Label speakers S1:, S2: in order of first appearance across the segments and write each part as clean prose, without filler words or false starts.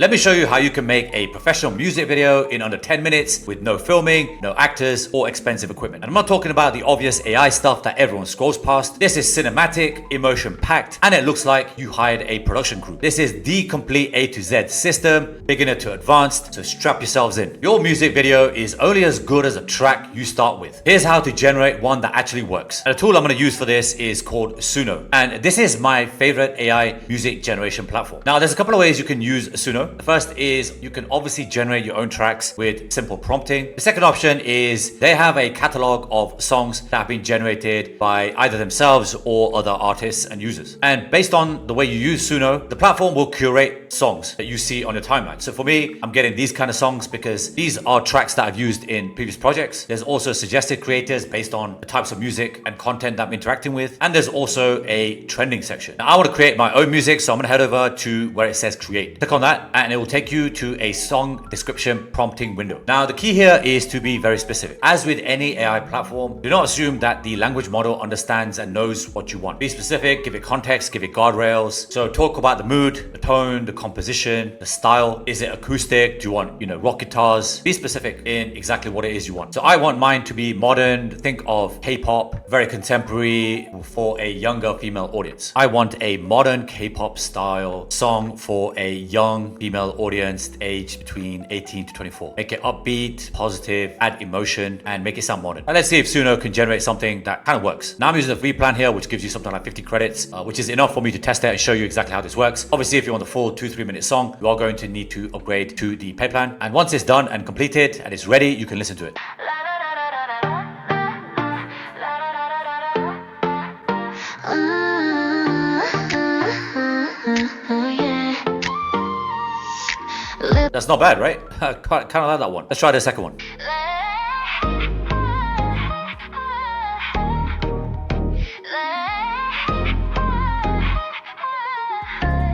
S1: Let me show you how you can make a professional music video in under 10 minutes with no filming, no actors, or expensive equipment. And I'm not talking about the obvious AI stuff that everyone scrolls past. This is cinematic, emotion-packed, and it looks like you hired a production crew. This is the complete A to Z system, beginner to advanced, so strap yourselves in. Your music video is only as good as a track you start with. Here's how to generate one that actually works. And the tool I'm going to use for this is called Suno. And this is my favorite AI music generation platform. Now, there's a couple of ways you can use Suno. The first is you can obviously generate your own tracks with simple prompting. The second option is they have a catalog of songs that have been generated by either themselves or other artists and users. And based on the way you use Suno, the platform will curate songs that you see on your timeline. So for me, I'm getting these kind of songs because these are tracks that I've used in previous projects. There's also suggested creators based on the types of music and content that I'm interacting with. And there's also a trending section. Now, I want to create my own music, so I'm going to head over to where it says create. Click on that and it will take you to a song description prompting window. Now, the key here is to be very specific. As with any AI platform, do not assume that the language model understands and knows what you want. Be specific, give it context, give it guardrails. So talk about the mood, the tone, the composition, the style. Is it acoustic? Do you want, rock guitars? Be specific in exactly what it is you want. So I want mine to be modern. Think of K-pop, very contemporary for a younger female audience. I want a modern K-pop style song for a young female audience aged between 18 to 24. Make it upbeat, positive, add emotion, and make it sound modern. And let's see if Suno can generate something that kind of works. Now I'm using the free plan here, which gives you something like 50 credits, which is enough for me to test it and show you exactly how this works. Obviously, if you want the full 2-3 minute song, you are going to need to upgrade to the pay plan. And once it's done and completed and it's ready, you can listen to it. That's not bad, right? Kind of like that one. Let's try the second one.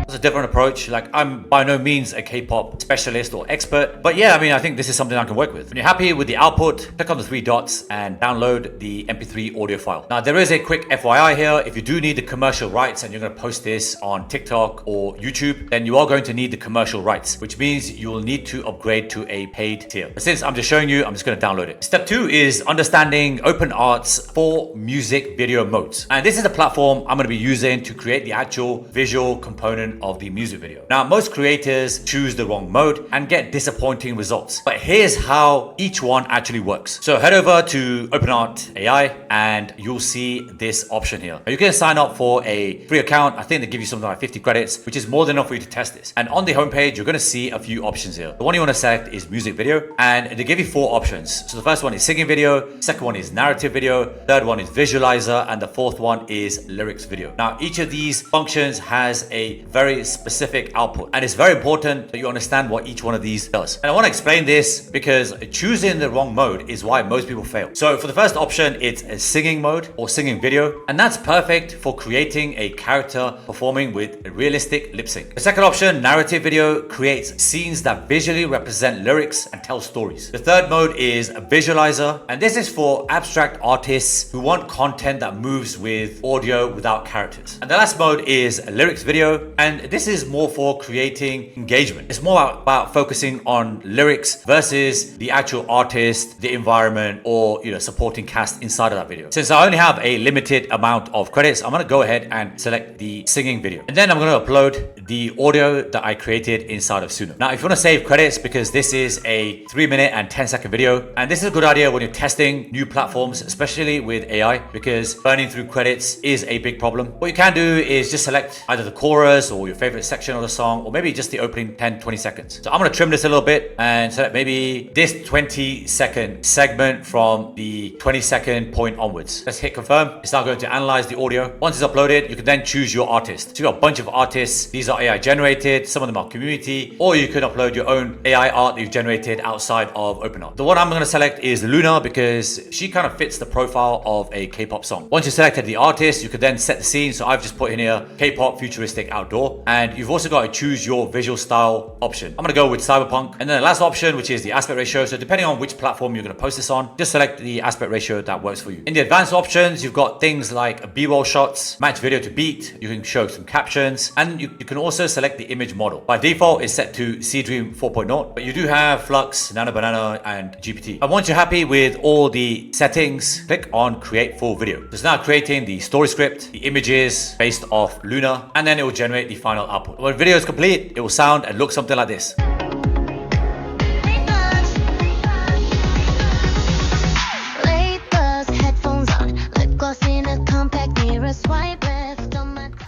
S1: A different approach. Like, I'm by no means a K-pop specialist or expert, but yeah, I think this is something I can work with. When you're happy with the output, click on the 3 dots and download the MP3 audio file. Now, there is a quick FYI here. If you do need the commercial rights and you're going to post this on TikTok or YouTube, then you are going to need the commercial rights, which means you will need to upgrade to a paid tier. But since I'm just showing you, I'm just going to download it. Step 2 is understanding OpenArt's 4 music video modes. And this is the platform I'm going to be using to create the actual visual component of the music video. Now, most creators choose the wrong mode and get disappointing results, but here's how each one actually works. So head over to OpenArt AI and you'll see this option here. You can sign up for a free account. I think they give you something like 50 credits, which is more than enough for you to test this. And on the homepage, you're going to see a few options here. The one you want to select is music video, and they give you 4 options. So the first one is singing video, second one is narrative video, third one is visualizer, and the fourth one is lyrics video. Now, each of these functions has a very specific output, and it's very important that you understand what each one of these does. And I want to explain this because choosing the wrong mode is why most people fail. So for the first option, it's a singing mode or singing video, and that's perfect for creating a character performing with a realistic lip sync. The second option, narrative video, creates scenes that visually represent lyrics and tell stories. The third mode is a visualizer, and this is for abstract artists who want content that moves with audio without characters. And the last mode is a lyrics video, and this is more for creating engagement. It's more about focusing on lyrics versus the actual artist, the environment, or supporting cast inside of that video. Since I only have a limited amount of credits, I'm going to go ahead and select the singing video, and then I'm going to upload the audio that I created inside of Suno. Now, if you want to save credits, because this is a 3-minute and 10-second video, and this is a good idea when you're testing new platforms, especially with AI, because burning through credits is a big problem. What you can do is just select either the chorus or your favorite section of the song, or maybe just the opening 10-20 seconds. So I'm going to trim this a little bit and select maybe this 20-second segment from the 20-second point onwards. Let's hit confirm. It's now going to analyze the audio. Once it's uploaded, you can then choose your artist. So you've got a bunch of artists. These are AI generated. Some of them are community, or you can upload your own AI art that you've generated outside of OpenArt. The one I'm going to select is Luna because she kind of fits the profile of a K-pop song. Once you selected the artist, you can then set the scene. So I've just put in here K-pop futuristic outdoor. and you've also got to choose your visual style option. I'm gonna go with cyberpunk, and then the last option, which is the aspect ratio. So depending on which platform you're gonna post this on, just select the aspect ratio that works for you. In the advanced options, you've got things like B-roll shots, match video to beat, you can show some captions, and you can also select the image model. By default, it's set to Seedream 4.0, but you do have Flux, Nano Banana, and GPT. And once you're happy with all the settings, click on create full video. It's now creating the story script, the images based off Luna, and then it will generate the final output. When the video is complete, it will sound and look something like this.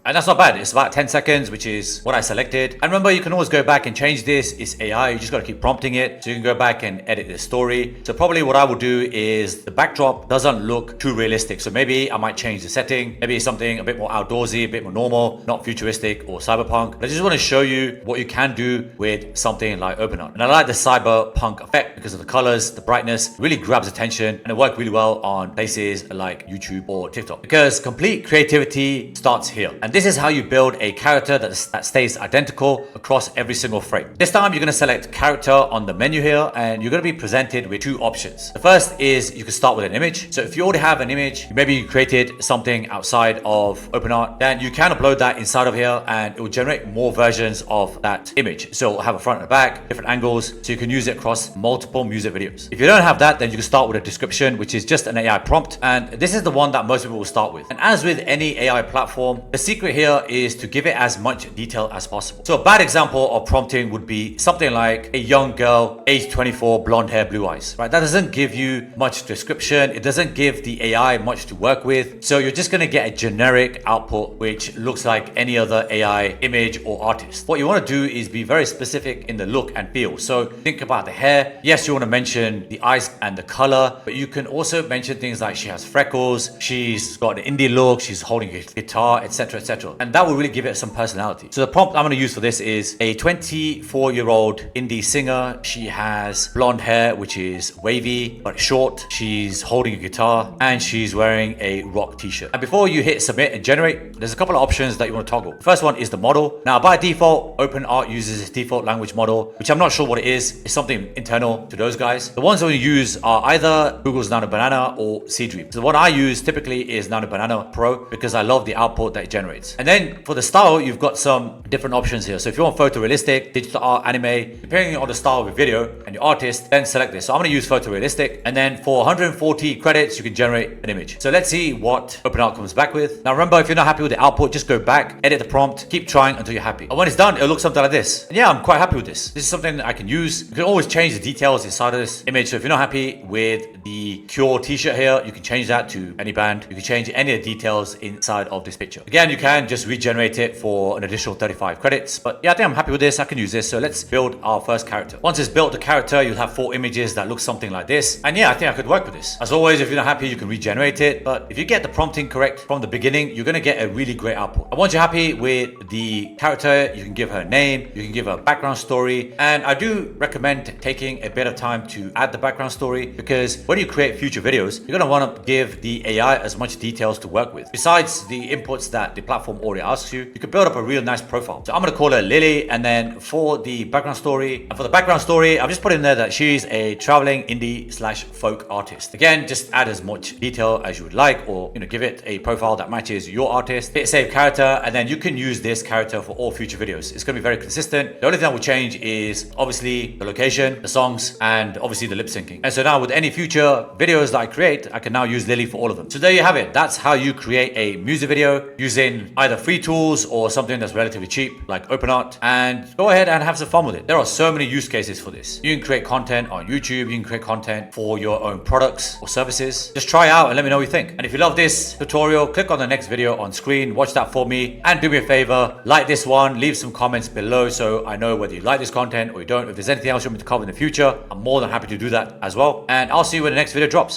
S1: And that's not bad. It's about 10 seconds, which is what I selected. And remember, you can always go back and change this. It's AI. You just got to keep prompting it. So you can go back and edit the story. So probably what I will do is the backdrop doesn't look too realistic. So maybe I might change the setting. Maybe it's something a bit more outdoorsy, a bit more normal, not futuristic or cyberpunk. But I just want to show you what you can do with something like OpenArt. And I like the cyberpunk effect because of the colors, the brightness. It really grabs attention, and it worked really well on places like YouTube or TikTok. Because complete creativity starts here. And this is how you build a character that stays identical across every single frame. This time you're going to select character on the menu here, and you're going to be presented with two options. The first is you can start with an image. So if you already have an image, maybe you created something outside of OpenArt, then you can upload that inside of here and it will generate more versions of that image. So it'll have a front and a back, different angles, so you can use it across multiple music videos. If you don't have that, then you can start with a description, which is just an AI prompt. And this is the one that most people will start with. And as with any AI platform, the secret here is to give it as much detail as possible. So a bad example of prompting would be something like a young girl, age 24, blonde hair, blue eyes, right? That doesn't give you much description. It doesn't give the AI much to work with. So you're just going to get a generic output, which looks like any other AI image or artist. What you want to do is be very specific in the look and feel. So think about the hair. Yes, you want to mention the eyes and the color, but you can also mention things like she has freckles, she's got an indie look, she's holding a guitar, etc., etc. And that will really give it some personality. So the prompt I'm going to use for this is a 24-year-old indie singer. She has blonde hair, which is wavy but short. She's holding a guitar and she's wearing a rock t-shirt. And before you hit submit and generate, there's a couple of options that you want to toggle. The first one is the model. Now by default, OpenArt uses its default language model, which I'm not sure what it is. It's something internal to those guys. The ones that we use are either Google's Nano Banana or Seedream. So the one I use typically is Nano Banana Pro because I love the output that it generates. And then for the style, you've got some different options here. So if you want photorealistic, digital art, anime, depending on the style of your video and your artist, then select this. So I'm going to use photorealistic, and then for 140 credits, you can generate an image. So let's see what OpenArt comes back with. Now remember, if you're not happy with the output, just go back, edit the prompt, keep trying until you're happy. And when it's done, it'll look something like this. And yeah, I'm quite happy with this. This is something that I can use. You can always change the details inside of this image. So if you're not happy with the Cure t-shirt here, you can change that to any band. You can change any of the details inside of this picture. Again, you can just regenerate it for an additional 35 credits. But yeah, I think I'm happy with this. I can use this. So let's build our first character. Once it's built the character, you'll have 4 images that look something like this. And yeah, I think I could work with this. As always, if you're not happy, you can regenerate it. But if you get the prompting correct from the beginning, you're going to get a really great output. And once you're happy with the character, you can give her a name, you can give her a background story. And I do recommend taking a bit of time to add the background story, because when you create future videos, you're going to want to give the AI as much details to work with. Besides the inputs that the platform already asks you, you can build up a real nice profile. So I'm going to call her Lily. And then for the background story, I've just put in there that she's a traveling indie / folk artist. Again, just add as much detail as you would like, or give it a profile that matches your artist. Hit save character, and then you can use this character for all future videos. It's going to be very consistent. The only thing that will change is obviously the location, the songs, and obviously the lip syncing. And so now with any future videos that I create, I can now use Lily for all of them. So there you have it. That's how you create a music video using either free tools or something that's relatively cheap like OpenArt, and go ahead and have some fun with it. There are so many use cases for this. You can create content on YouTube, you can create content for your own products or services. Just try out and let me know what you think. And if you love this tutorial, click on the next video on screen, watch that for me, and do me a favor, like this one, leave some comments below so I know whether you like this content or you don't. If there's anything else you want me to cover in the future, I'm more than happy to do that as well. And I'll see you when the next video drops.